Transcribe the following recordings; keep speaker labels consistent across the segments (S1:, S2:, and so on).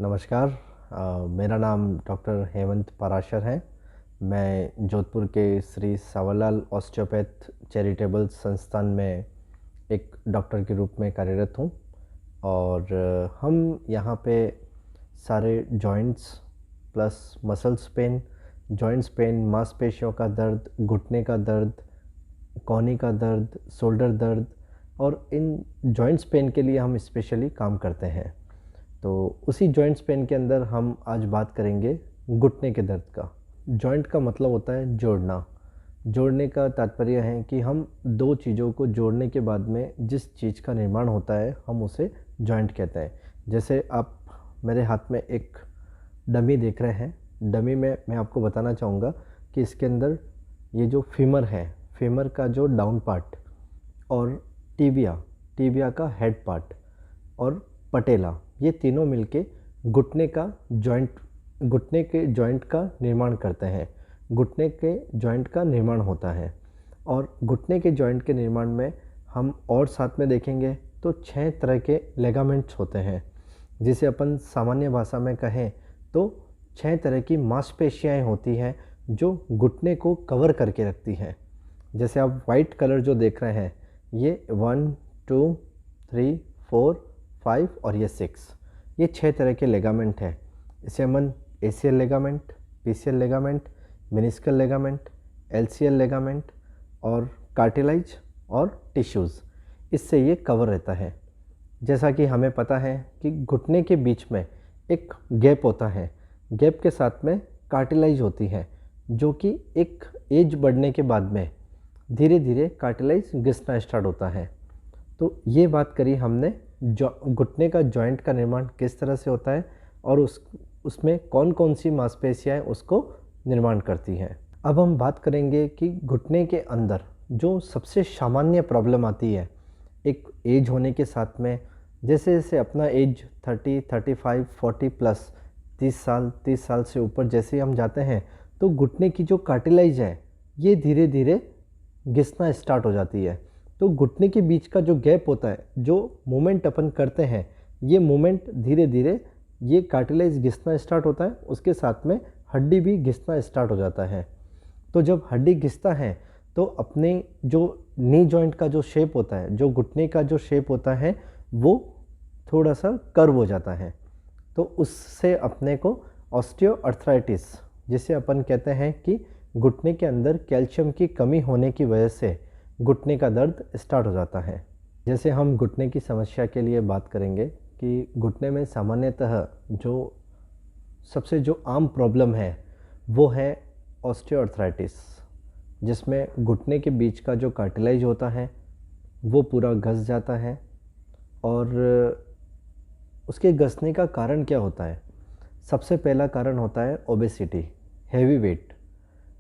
S1: नमस्कार। मेरा नाम डॉक्टर हेमंत पराशर है। मैं जोधपुर के श्री सावरलाल ऑस्टियोपैथ चैरिटेबल संस्थान में एक डॉक्टर के रूप में कार्यरत हूँ और हम यहाँ पे सारे joints plus muscles pain, joints pain, मांसपेशियों का दर्द, घुटने का दर्द, कोहनी का दर्द, शोल्डर दर्द और इन जॉइंट्स पेन के लिए हम स्पेशली काम करते हैं। तो उसी जॉइंट्स पेन के अंदर हम आज बात करेंगे घुटने के दर्द का। जॉइंट का मतलब होता है जोड़ना। जोड़ने का तात्पर्य है कि हम दो चीज़ों को जोड़ने के बाद में जिस चीज़ का निर्माण होता है हम उसे जॉइंट कहते हैं। जैसे आप मेरे हाथ में एक डमी देख रहे हैं। डमी में मैं आपको बताना चाहूँगा कि इसके अंदर ये जो फीमर है, फीमर का जो डाउन पार्ट और टीबिया का हेड पार्ट और पटेला, ये तीनों मिलके घुटने के जॉइंट का निर्माण करते हैं। घुटने के जॉइंट का निर्माण होता है और घुटने के जॉइंट के निर्माण में हम और साथ में देखेंगे तो 6 तरह के लिगामेंट्स होते हैं। जिसे अपन सामान्य भाषा में कहें तो 6 तरह की मांसपेशियाँ होती हैं जो घुटने को कवर करके रखती हैं। जैसे आप वाइट कलर जो देख रहे हैं, ये 1, 2, 3, 4, 5 और ये 6, ये 6 तरह के लेगामेंट हैं। इसे हम ACL ligament, PCL ligament, meniscal ligament, LCL ligament और कार्टिलेज और टिश्यूज़, इससे ये कवर रहता है। जैसा कि हमें पता है कि घुटने के बीच में एक गैप होता है, गैप के साथ में कार्टिलेज होती है जो कि एक एज बढ़ने के बाद में धीरे धीरे कार्टिलेज घिसना स्टार्ट होता है। तो ये बात करी हमने घुटने का जॉइंट का निर्माण किस तरह से होता है और उसमें कौन कौन सी मांसपेशियाँ उसको निर्माण करती हैं। अब हम बात करेंगे कि घुटने के अंदर जो सबसे सामान्य प्रॉब्लम आती है एक एज होने के साथ में, जैसे जैसे अपना एज 30, 35, 40 प्लस 30 साल से ऊपर जैसे हम जाते हैं तो घुटने की जो कार्टिलेज है ये धीरे धीरे घिसना स्टार्ट हो जाती है। तो घुटने के बीच का जो गैप होता है, जो मूवमेंट अपन करते हैं, ये मूवमेंट धीरे धीरे ये कार्टिलेज घिसना स्टार्ट होता है, उसके साथ में हड्डी भी घिसना स्टार्ट हो जाता है। तो जब हड्डी घिसता है तो अपने जो नी जॉइंट का जो शेप होता है, जो घुटने का जो शेप होता है वो थोड़ा सा कर्व हो जाता है। तो उससे अपने को ऑस्टियोआर्थराइटिस, जिसे अपन कहते हैं कि घुटने के अंदर कैल्शियम की कमी होने की वजह से घुटने का दर्द स्टार्ट हो जाता है। जैसे हम घुटने की समस्या के लिए बात करेंगे कि घुटने में सामान्यतः जो सबसे जो आम प्रॉब्लम है वो है ऑस्टियोआर्थराइटिस, जिसमें घुटने के बीच का जो कार्टिलेज होता है वो पूरा घस जाता है। और उसके घसने का कारण क्या होता है? सबसे पहला कारण होता है ओबेसिटी, हैवी वेट।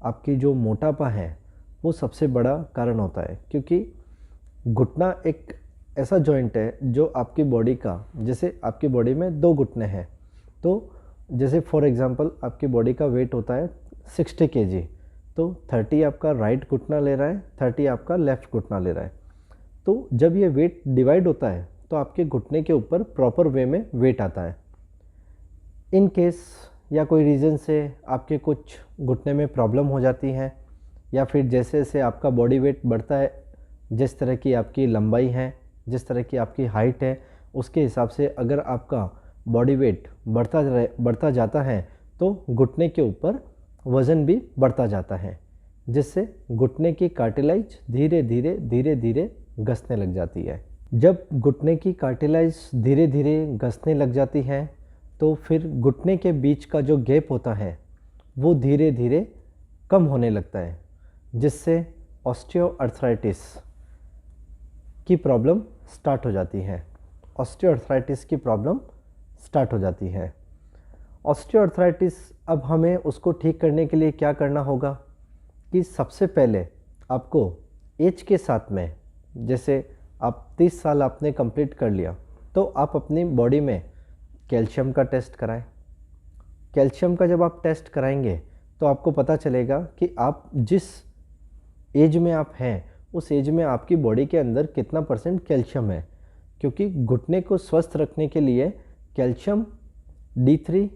S1: आपकी जो मोटापा है वो सबसे बड़ा कारण होता है, क्योंकि घुटना एक ऐसा जॉइंट है जो आपकी बॉडी का, जैसे आपकी बॉडी में 2 घुटने हैं, तो जैसे फॉर एग्जांपल आपकी बॉडी का वेट होता है 60 kg, तो 30 आपका राइट घुटना ले रहा है, 30 आपका लेफ़्ट घुटना ले रहा है। तो जब ये वेट डिवाइड होता है तो आपके घुटने के ऊपर प्रॉपर वे में वेट आता है। इन केस या कोई रीज़न से आपके कुछ घुटने में प्रॉब्लम हो जाती है, या फिर जैसे जैसे आपका बॉडी वेट बढ़ता है, जिस तरह की आपकी लंबाई है, जिस तरह की आपकी हाइट है, उसके हिसाब से अगर आपका बॉडी वेट बढ़ता जाता है तो घुटने के ऊपर वज़न भी बढ़ता जाता है, जिससे घुटने की कार्टिलेज धीरे धीरे घसने लग जाती है। जब घुटने की कार्टिलेज धीरे धीरे घसने लग जाती है तो फिर घुटने के बीच का जो गैप होता है वो धीरे धीरे कम होने लगता है, जिससे ऑस्टियोआर्थराइटिस की प्रॉब्लम स्टार्ट हो जाती है। ऑस्टियोआर्थराइटिस की प्रॉब्लम स्टार्ट हो जाती है। ऑस्टियोआर्थराइटिस, अब हमें उसको ठीक करने के लिए क्या करना होगा कि सबसे पहले आपको एज के साथ में, जैसे आप 30 साल आपने कंप्लीट कर लिया तो आप अपनी बॉडी में कैल्शियम का टेस्ट कराएं। कैल्शियम का जब आप टेस्ट कराएंगे तो आपको पता चलेगा कि आप जिस एज में आप हैं उस एज में आपकी बॉडी के अंदर कितना % कैल्शियम है, क्योंकि घुटने को स्वस्थ रखने के लिए कैल्शियम D3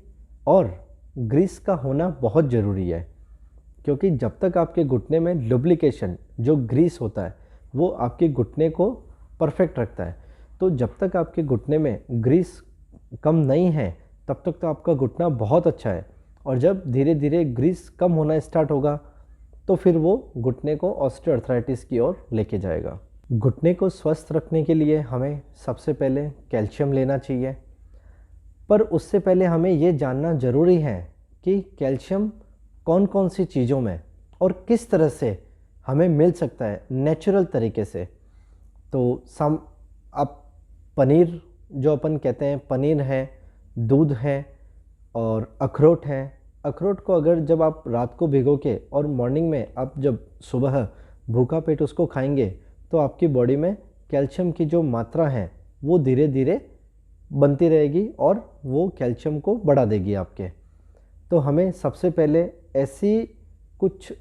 S1: और ग्रीस का होना बहुत ज़रूरी है, क्योंकि जब तक आपके घुटने में लुब्रिकेशन जो ग्रीस होता है वो आपके घुटने को परफेक्ट रखता है। तो जब तक आपके घुटने में ग्रीस कम नहीं है तब तक तो आपका घुटना बहुत अच्छा है, और जब धीरे धीरे ग्रीस कम होना स्टार्ट होगा तो फिर वो घुटने को ऑस्टियोआर्थराइटिस की ओर लेके जाएगा। घुटने को स्वस्थ रखने के लिए हमें सबसे पहले कैल्शियम लेना चाहिए, पर उससे पहले हमें ये जानना ज़रूरी है कि कैल्शियम कौन कौन सी चीज़ों में और किस तरह से हमें मिल सकता है नेचुरल तरीके से। तो आप पनीर जो अपन कहते हैं, पनीर है, दूध है और अखरोट है। अखरोट को अगर जब आप रात को भिगो के और मॉर्निंग में आप जब सुबह भूखा पेट उसको खाएंगे तो आपकी बॉडी में कैल्शियम की जो मात्रा है वो धीरे धीरे बनती रहेगी और वो कैल्शियम को बढ़ा देगी आपके। तो हमें सबसे पहले ऐसी कुछ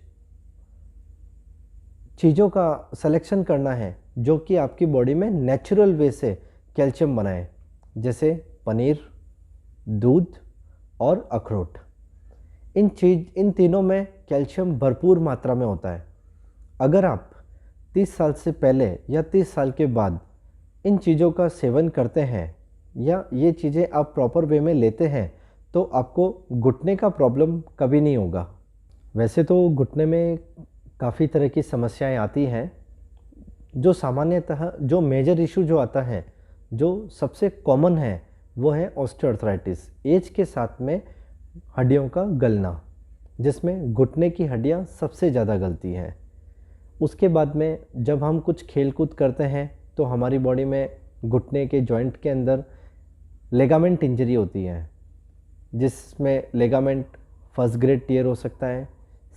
S1: चीज़ों का सिलेक्शन करना है जो कि आपकी बॉडी में नेचुरल वे से कैल्शियम बनाए, जैसे पनीर, दूध और अखरोट। इन तीनों में कैल्शियम भरपूर मात्रा में होता है। अगर आप 30 साल से पहले या 30 साल के बाद इन चीज़ों का सेवन करते हैं या ये चीज़ें आप प्रॉपर वे में लेते हैं तो आपको घुटने का प्रॉब्लम कभी नहीं होगा। वैसे तो घुटने में काफ़ी तरह की समस्याएं आती हैं। जो सामान्यतः जो मेजर इशू जो आता है, जो सबसे कॉमन है, वो है ऑस्टियोआर्थराइटिस, एज के साथ में हड्डियों का गलना, जिसमें घुटने की हड्डियां सबसे ज़्यादा गलती हैं। उसके बाद में जब हम कुछ खेल कूद करते हैं तो हमारी बॉडी में घुटने के जॉइंट के अंदर लेगामेंट इंजरी होती है, जिसमें लेगामेंट फर्स्ट ग्रेड टियर हो सकता है,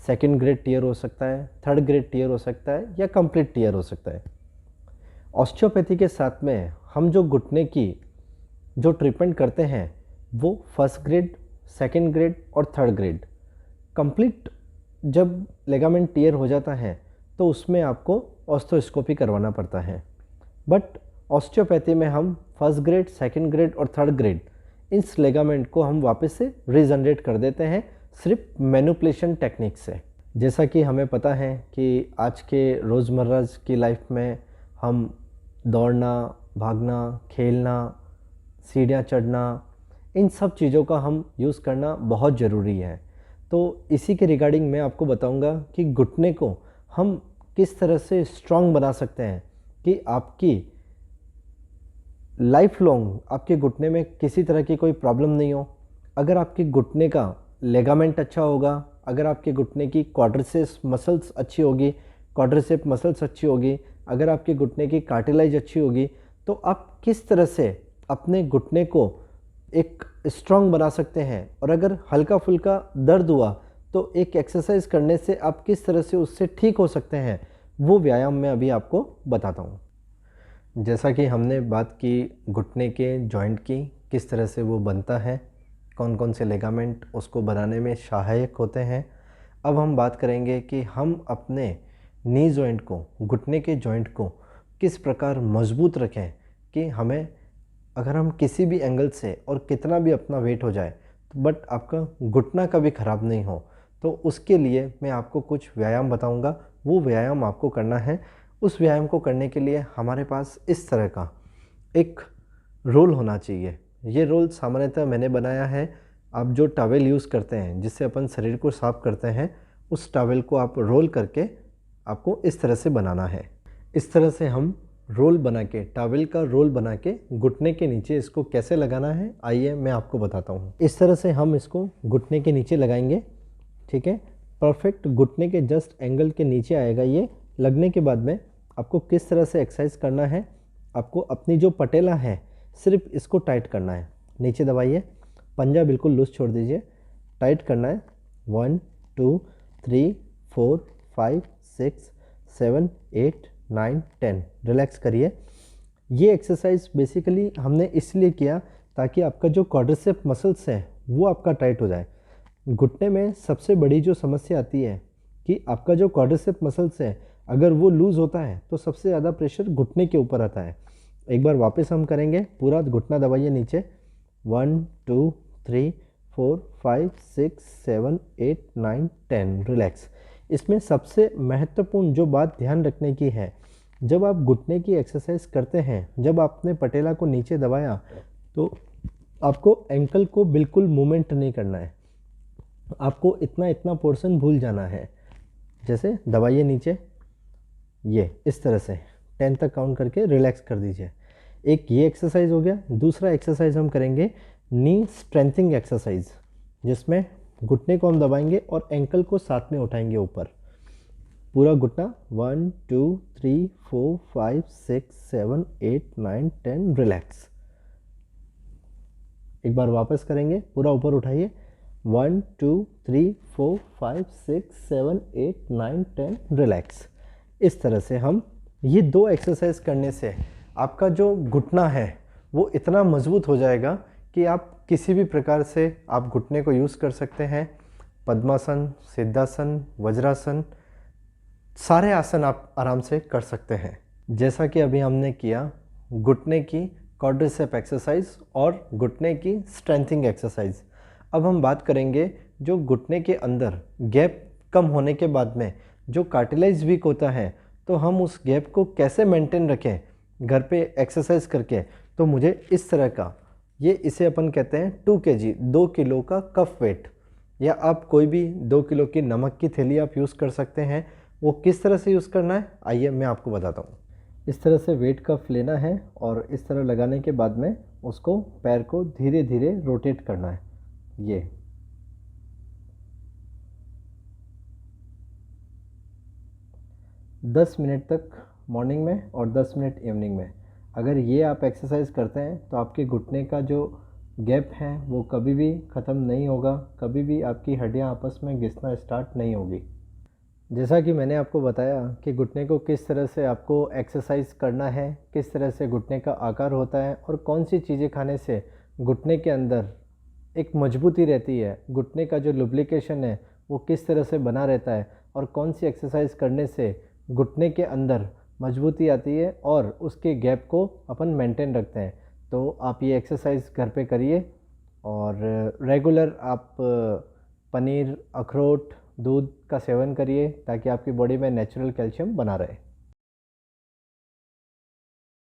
S1: सेकंड ग्रेड टियर हो सकता है, थर्ड ग्रेड टियर हो सकता है या कंप्लीट टियर हो सकता है। ऑस्टियोपैथी के साथ में हम जो घुटने की जो ट्रीटमेंट करते हैं वो फर्स्ट ग्रेड, सेकंड ग्रेड और थर्ड ग्रेड। कंप्लीट जब लेगामेंट टियर हो जाता है तो उसमें आपको ऑस्थोस्कोपी करवाना पड़ता है। बट ऑस्टियोपैथी में हम फर्स्ट ग्रेड, सेकंड ग्रेड और थर्ड ग्रेड इस लेगामेंट को हम वापस से रीजनरेट कर देते हैं सिर्फ मैनिपुलेशन टेक्निक से। जैसा कि हमें पता है कि आज के रोज़मर्रा की लाइफ में हम दौड़ना, भागना, खेलना, सीढ़ियाँ चढ़ना, इन सब चीज़ों का हम यूज़ करना बहुत ज़रूरी है। तो इसी के रिगार्डिंग मैं आपको बताऊंगा कि घुटने को हम किस तरह से स्ट्रॉन्ग बना सकते हैं कि आपकी लाइफ लॉन्ग आपके घुटने में किसी तरह की कोई प्रॉब्लम नहीं हो। अगर आपके घुटने का लेगामेंट अच्छा होगा, अगर आपके घुटने की क्वाड्रिसेप्स मसल्स अच्छी होगी, क्वाड्रिसेप मसल्स अच्छी होगी, अगर आपके घुटने की कार्टिलेज अच्छी होगी, तो आप किस तरह से अपने घुटने को एक स्ट्रॉन्ग बना सकते हैं। और अगर हल्का फुल्का दर्द हुआ तो एक एक्सरसाइज करने से आप किस तरह से उससे ठीक हो सकते हैं, वो व्यायाम मैं अभी आपको बताता हूँ। जैसा कि हमने बात की घुटने के जॉइंट की, किस तरह से वो बनता है, कौन कौन से लेगामेंट उसको बनाने में सहायक होते हैं। अब हम बात करेंगे कि हम अपने नी जॉइंट को, घुटने के जॉइंट को किस प्रकार मजबूत रखें कि हमें अगर हम किसी भी एंगल से और कितना भी अपना वेट हो जाए बट आपका घुटना कभी ख़राब नहीं हो, तो उसके लिए मैं आपको कुछ व्यायाम बताऊंगा। वो व्यायाम आपको करना है। उस व्यायाम को करने के लिए हमारे पास इस तरह का एक रोल होना चाहिए। ये रोल सामान्यतः मैंने बनाया है। आप जो टॉवेल यूज़ करते हैं जिससे अपन शरीर को साफ करते हैं, उस टॉवेल को आप रोल करके आपको इस तरह से बनाना है। इस तरह से हम रोल बना के, टॉवेल का रोल बना के घुटने के नीचे इसको कैसे लगाना है, आइए मैं आपको बताता हूँ। इस तरह से हम इसको घुटने के नीचे लगाएंगे, ठीक है। परफेक्ट घुटने के जस्ट एंगल के नीचे आएगा ये। लगने के बाद में आपको किस तरह से एक्सरसाइज करना है, आपको अपनी जो पटेला है सिर्फ इसको टाइट करना है। नीचे दबाइए, पंजा बिल्कुल लूज छोड़ दीजिए, टाइट करना है। 1 2 3 4 5 6 7 8 9 10। रिलैक्स करिए। ये एक्सरसाइज बेसिकली हमने इसलिए किया ताकि आपका जो क्वाड्रिसेप मसल्स है वो आपका टाइट हो जाए। घुटने में सबसे बड़ी जो समस्या आती है कि आपका जो क्वाड्रिसेप मसल्स है अगर वो लूज़ होता है तो सबसे ज़्यादा प्रेशर घुटने के ऊपर आता है। एक बार वापस हम करेंगे, पूरा घुटना दबाइए नीचे। 1 2 3 4 5 6 7 8 9 10 रिलैक्स। इसमें सबसे महत्वपूर्ण जो बात ध्यान रखने की है, जब आप घुटने की एक्सरसाइज करते हैं, जब आपने पटेला को नीचे दबाया तो आपको एंकल को बिल्कुल मूवमेंट नहीं करना है। आपको इतना इतना पोर्शन भूल जाना है। जैसे दबाइए नीचे, ये इस तरह से 10 तक काउंट करके रिलैक्स कर दीजिए। एक ये एक्सरसाइज हो गया। दूसरा एक्सरसाइज हम करेंगे नी स्ट्रेंथिंग एक्सरसाइज, जिसमें घुटने को हम दबाएंगे और एंकल को साथ में उठाएंगे ऊपर। पूरा घुटना 1 2 3 4 5 6 7 8 9 10 रिलैक्स। एक बार वापस करेंगे, पूरा ऊपर उठाइए 1 2 3 4 5 6 7 8 9 10 रिलैक्स। इस तरह से हम ये 2 एक्सरसाइज करने से आपका जो घुटना है वो इतना मजबूत हो जाएगा कि आप किसी भी प्रकार से आप घुटने को यूज़ कर सकते हैं। पद्मासन, सिद्धासन, वज्रासन, सारे आसन आप आराम से कर सकते हैं। जैसा कि अभी हमने किया घुटने की क्वाड्रिसेप एक्सरसाइज और घुटने की स्ट्रेंथिंग एक्सरसाइज। अब हम बात करेंगे जो घुटने के अंदर गैप कम होने के बाद में जो कार्टिलेज वीक होता है, तो हम उस गैप को कैसे मेंटेन रखें घर पे एक्सरसाइज करके। तो मुझे इस तरह का, ये इसे अपन कहते हैं 2 kg 2 किलो का कफ वेट, या आप कोई भी 2 किलो की नमक की थैली आप यूज़ कर सकते हैं। वो किस तरह से यूज़ करना है आइए मैं आपको बताता हूँ। इस तरह से वेट कफ लेना है और इस तरह लगाने के बाद में उसको पैर को धीरे धीरे रोटेट करना है। ये 10 मिनट तक मॉर्निंग में और 10 मिनट इवनिंग में। अगर ये आप एक्सरसाइज करते हैं तो आपके घुटने का जो गैप है वो कभी भी ख़त्म नहीं होगा, कभी भी आपकी हड्डियां आपस में घिसना स्टार्ट नहीं होगी। जैसा कि मैंने आपको बताया कि घुटने को किस तरह से आपको एक्सरसाइज करना है, किस तरह से घुटने का आकार होता है और कौन सी चीज़ें खाने से घुटने के अंदर एक मजबूती रहती है, घुटने का जो लुब्रिकेशन है वो किस तरह से बना रहता है, और कौन सी एक्सरसाइज करने से घुटने के अंदर मजबूती आती है और उसके गैप को अपन मेंटेन रखते हैं। तो आप ये एक्सरसाइज घर पे करिए और रेगुलर आप पनीर, अखरोट, दूध का सेवन करिए ताकि आपकी बॉडी में नेचुरल कैल्शियम बना रहे।